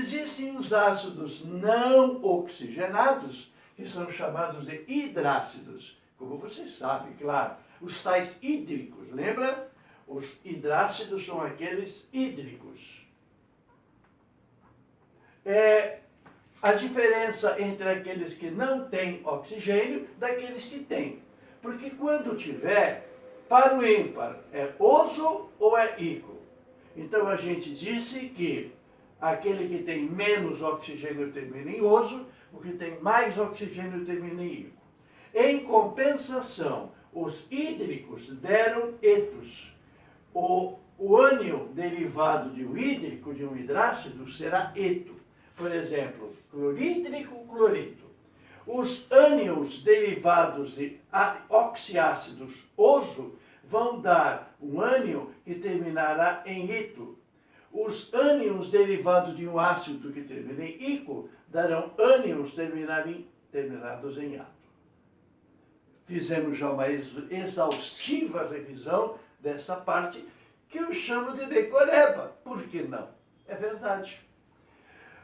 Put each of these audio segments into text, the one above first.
Existem os ácidos não oxigenados, que são chamados de hidrácidos, como você sabe, claro, os tais hídricos, lembra? Os hidrácidos são aqueles hídricos. A diferença entre aqueles que não têm oxigênio daqueles que têm. Porque quando tiver, para o ímpar, é oso ou é íco? Então a gente disse que aquele que tem menos oxigênio termina em oso, o que tem mais oxigênio termina em íco. Em compensação, os hídricos deram etos. O ânion derivado de um hídrico, de um hidrácido, será eto. Por exemplo, clorídrico, clorito. Os ânions derivados de oxiácidos oso vão dar um ânion que terminará em ito. Os ânions derivados de um ácido que termina em ico darão ânions terminados em ato. Fizemos já uma exaustiva revisão dessa parte que eu chamo de decoreba. Por que não? É verdade.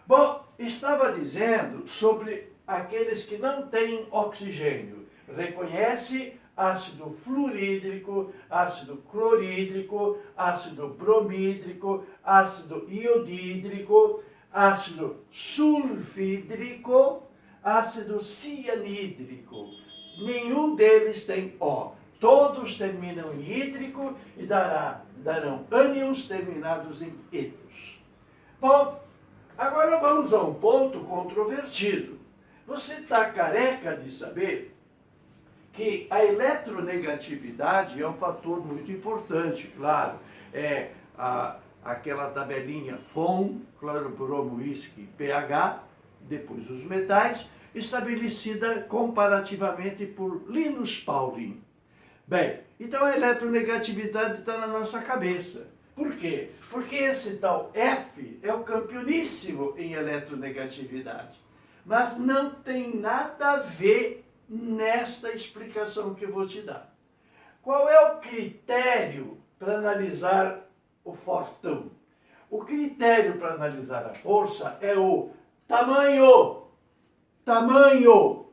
Bom, estava dizendo sobre aqueles que não têm oxigênio. Reconhece ácido fluorídrico, ácido clorídrico, ácido bromídrico, ácido iodídrico, ácido sulfídrico, ácido cianídrico. Nenhum deles tem O. Todos terminam em hídrico e darão ânions terminados em etos. Bom, agora vamos a um ponto controvertido. Você está careca de saber que a eletronegatividade é um fator muito importante, claro. É aquela tabelinha FON, cloro, bromo, uísque, pH, depois os metais, estabelecida comparativamente por Linus Pauling. Bem, então a eletronegatividade está na nossa cabeça. Por quê? Porque esse tal F é o campeoníssimo em eletronegatividade. Mas não tem nada a ver nesta explicação que eu vou te dar. Qual é o critério para analisar o fortão? O critério para analisar a força é o tamanho. Tamanho.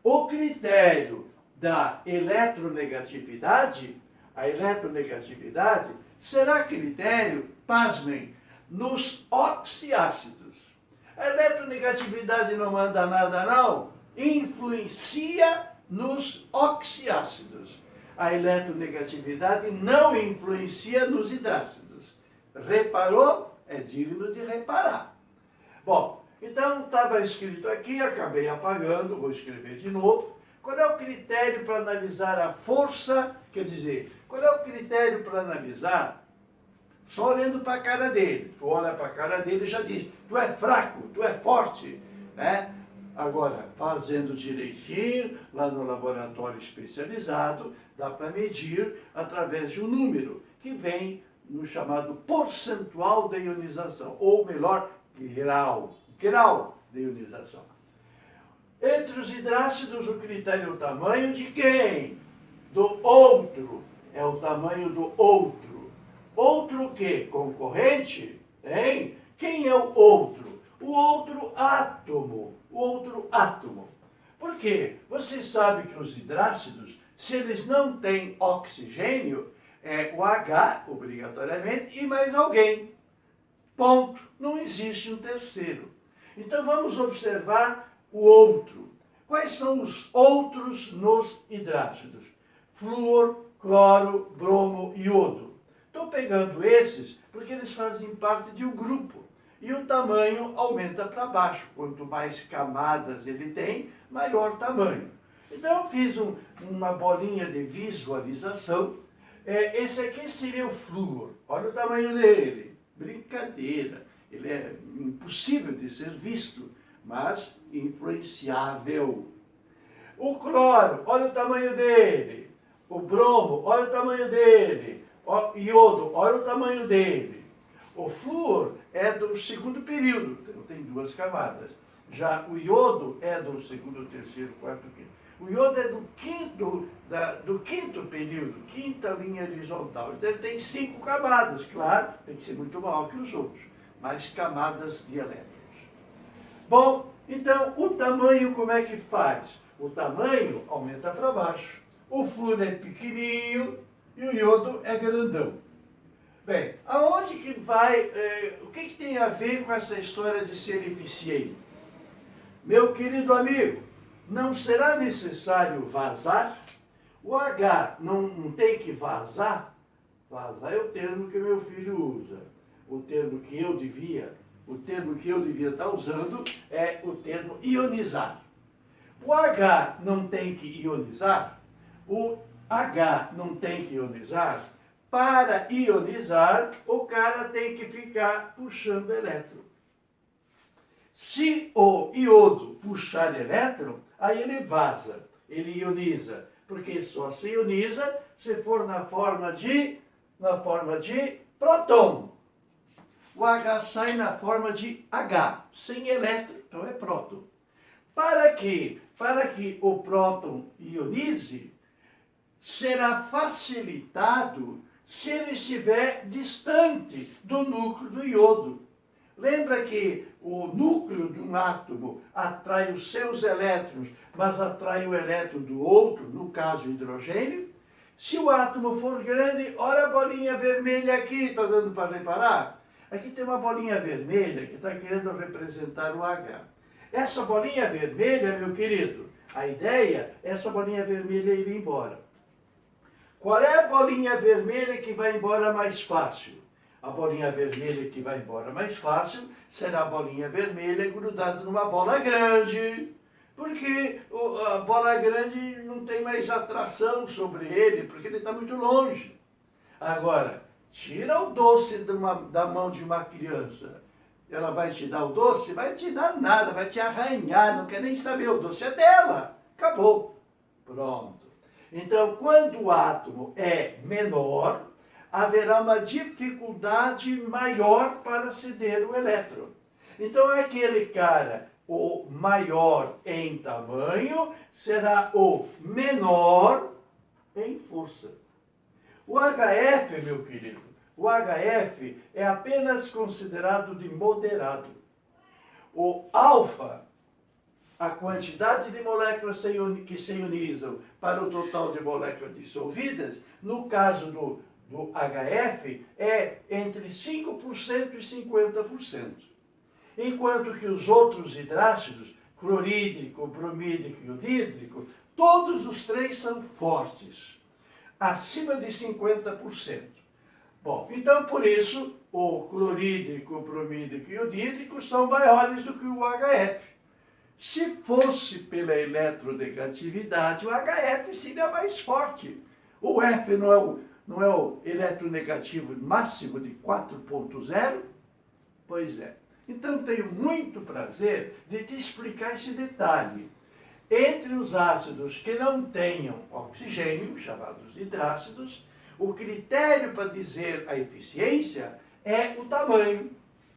O critério da eletronegatividade, a eletronegatividade será critério, pasmem, nos oxiácidos. A eletronegatividade não manda nada, não. Influencia nos oxiácidos. A eletronegatividade não influencia nos hidrácidos. Reparou? É digno de reparar. Bom, então estava escrito aqui, acabei apagando, vou escrever de novo. Qual é o critério para analisar a força? Quer dizer, qual é o critério para analisar? Só olhando para a cara dele. Tu olha para a cara dele e já diz, tu é fraco, tu é forte, né? Agora, fazendo direitinho, lá no laboratório especializado, dá para medir através de um número, que vem no chamado percentual de ionização, ou melhor, grau de ionização. Entre os hidrácidos, o critério é o tamanho de quem? Do outro. É o tamanho do outro. Outro o quê? Concorrente? Hein? Quem é o outro? O outro átomo. O outro átomo. Por quê? Você sabe que os hidrácidos, se eles não têm oxigênio, é o H, obrigatoriamente, e mais alguém. Ponto. Não existe um terceiro. Então vamos observar o outro. Quais são os outros nos hidrácidos? Flúor, cloro, bromo e iodo. Estou pegando esses porque eles fazem parte de um grupo. E o tamanho aumenta para baixo. Quanto mais camadas ele tem, maior tamanho. Então eu fiz uma bolinha de visualização. Esse aqui seria o flúor. Olha o tamanho dele. Brincadeira. Ele é impossível de ser visto, mas influenciável. O cloro, olha o tamanho dele. O bromo, olha o tamanho dele. O iodo, olha o tamanho dele. O flúor é do segundo período, então tem duas camadas. Já o iodo é do segundo, terceiro, quarto, quinto. O iodo é do quinto período, quinta linha horizontal. Então ele tem 5 camadas, claro, tem que ser muito maior que os outros. mais camadas de elétrons. Bom, então o tamanho como é que faz? O tamanho aumenta para baixo. O flúor é pequenininho e o iodo é grandão. Bem, aonde que vai, o que tem a ver com essa história de ser eficiente? Meu querido amigo, não será necessário vazar? O H não tem que vazar? Vazar é o termo que meu filho usa. O termo que eu devia estar usando é o termo ionizar. O H não tem que ionizar? O H não tem que ionizar? Para ionizar, o cara tem que ficar puxando elétron. Se o iodo puxar elétron, aí ele vaza, ele ioniza, porque só se ioniza se for na forma de próton. O H sai na forma de H, sem elétron, então é próton. Para que o próton ionize, será facilitado se ele estiver distante do núcleo do iodo. Lembra que o núcleo de um átomo atrai os seus elétrons, mas atrai o elétron do outro, no caso o hidrogênio? Se o átomo for grande, olha a bolinha vermelha aqui, está dando para reparar? Aqui tem uma bolinha vermelha que está querendo representar o H. Essa bolinha vermelha, meu querido, a ideia é essa bolinha vermelha ir embora. Qual é a bolinha vermelha que vai embora mais fácil? A bolinha vermelha que vai embora mais fácil será a bolinha vermelha grudada numa bola grande, porque a bola grande não tem mais atração sobre ele, porque ele está muito longe. Agora, tira o doce da mão de uma criança. Ela vai te dar o doce? Vai te dar nada, vai te arranhar, não quer nem saber, o doce é dela. Acabou. Pronto. Então, quando o átomo é menor, haverá uma dificuldade maior para ceder o elétron. Então, aquele cara, o maior em tamanho, será o menor em força. O HF, meu querido, o HF é apenas considerado de moderado. O alfa, a quantidade de moléculas que se ionizam para o total de moléculas dissolvidas, no caso do HF, é entre 5% e 50%. Enquanto que os outros hidrácidos, clorídrico, bromídrico e iodídrico, todos os três são fortes, acima de 50%. Bom, então por isso o clorídrico, o bromídrico e o iodídrico são maiores do que o HF. Se fosse pela eletronegatividade, o HF seria mais forte. O F não é o eletronegativo máximo de 4.0? Pois é. Então tenho muito prazer de te explicar esse detalhe. Entre os ácidos que não tenham oxigênio, chamados hidrácidos, o critério para dizer a eficiência é o tamanho.